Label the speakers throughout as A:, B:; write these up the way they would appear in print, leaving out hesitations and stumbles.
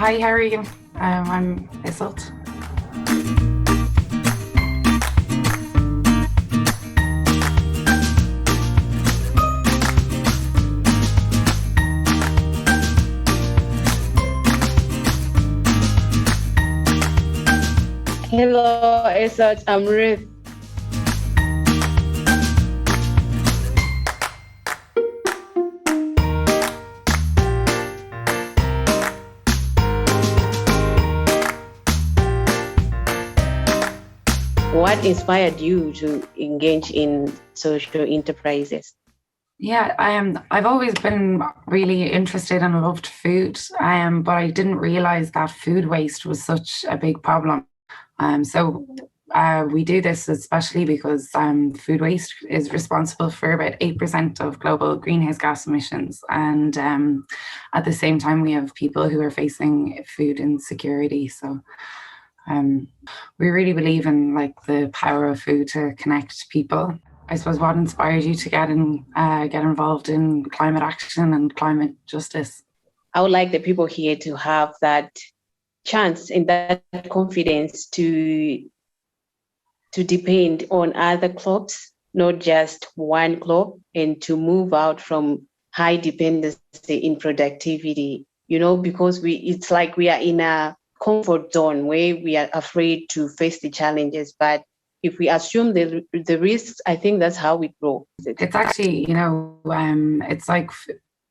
A: Hi, how are you? I'm Iseult.
B: Hello, Iseult. I'm Ruth. What inspired you to engage in social enterprises?
A: Yeah, I've always been really interested and loved food, but I didn't realize that food waste was such a big problem. So we do this especially because food waste is responsible for about 8% of global greenhouse gas emissions. And at the same time, we have people who are facing food insecurity. So we really believe in like the power of food to connect people. I suppose what inspired you to get involved in climate action and climate justice?
B: I would like the people here to have that chance and that confidence to depend on other clubs, not just one club, and to move out from high dependency in productivity. Because it's like we are in a comfort zone where we are afraid to face the challenges. But if we assume the risks, I think that's how we grow.
A: It's actually, it's like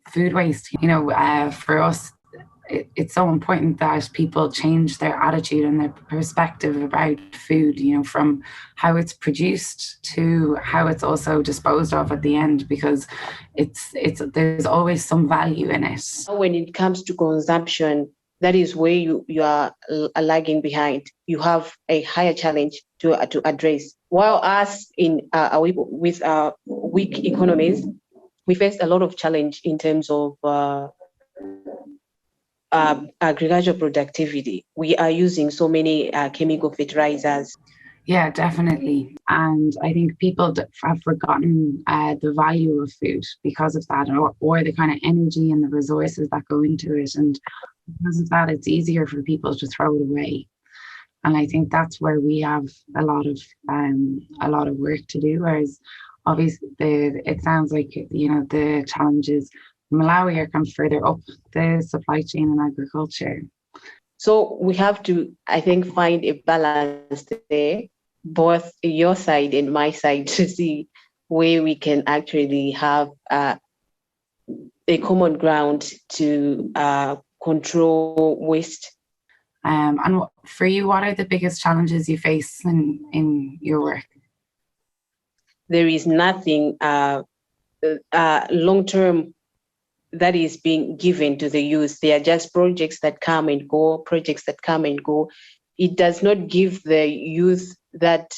A: food waste. For us, it's so important that people change their attitude and their perspective about food, from how it's produced to how it's also disposed of at the end, because there's always some value in it.
B: When it comes to consumption, that is where you are lagging behind. You have a higher challenge to address. While us with our weak economies, we face a lot of challenge in terms of agricultural productivity. We are using so many chemical fertilizers.
A: Yeah, definitely. And I think people have forgotten the value of food because of that, or the kind of energy and the resources that go into it. And because of that, it's easier for people to throw it away. And I think that's where we have a lot of work to do. Whereas obviously it sounds like, the challenges in Malawi are kind of further up the supply chain in agriculture.
B: So we have to, I think, find a balance there, both your side and my side, to see where we can actually have a common ground to control waste.
A: And for you, what are the biggest challenges you face in your work?
B: There is nothing long-term that is being given to the youth. They are just projects that come and go. It does not give the youth that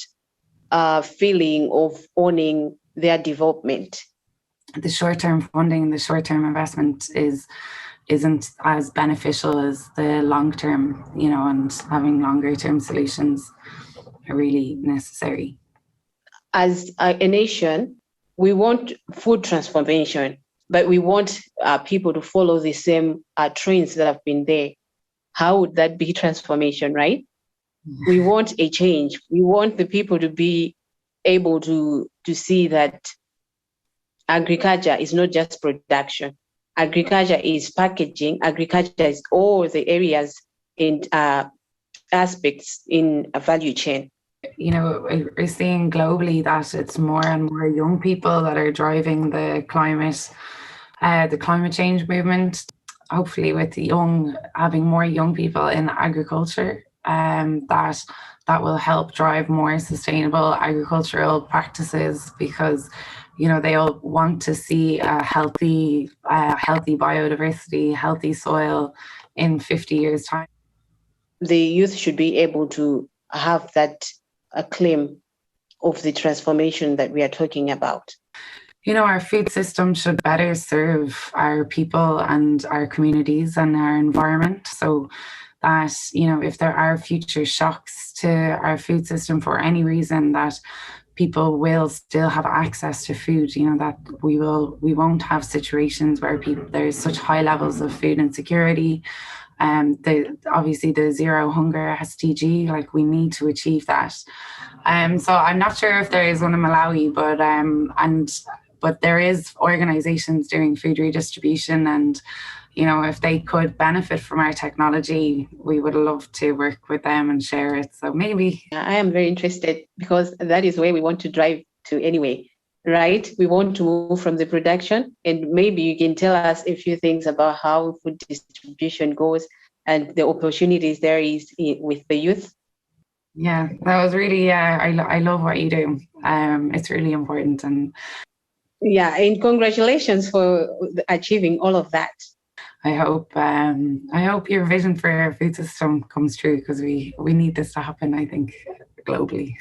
B: feeling of owning their development.
A: The short-term funding, the short-term investment isn't as beneficial as the long-term, and having longer-term solutions are really necessary.
B: As a nation, we want food transformation, but we want people to follow the same trends that have been there. How would that be transformation, right? We want a change. We want the people to be able to see that agriculture is not just production. Agriculture is packaging. Agriculture is all the areas and aspects in a value chain.
A: We're seeing globally that it's more and more young people that are driving the climate change movement. Hopefully, with having more young people in agriculture, that will help drive more sustainable agricultural practices, because they all want to see a healthy biodiversity, healthy soil in 50 years' time.
B: The youth should be able to have that claim of the transformation that we are talking about.
A: Our food system should better serve our people and our communities and our environment, so that, if there are future shocks to our food system for any reason, that people will still have access to food, that we won't have situations where there's such high levels of food insecurity, obviously the zero hunger SDG, like we need to achieve that. So I'm not sure if there is one in Malawi, but there is organizations doing food redistribution, and if they could benefit from our technology, we would love to work with them and share it. So maybe.
B: I am very interested, because that is where we want to drive to anyway, right? We want to move from the production, and maybe you can tell us a few things about how food distribution goes and the opportunities there is with the youth.
A: Yeah, that was really, I love what you do. It's really important. And
B: congratulations for achieving all of that.
A: I hope your vision for our food system comes true, because we need this to happen, I think, globally.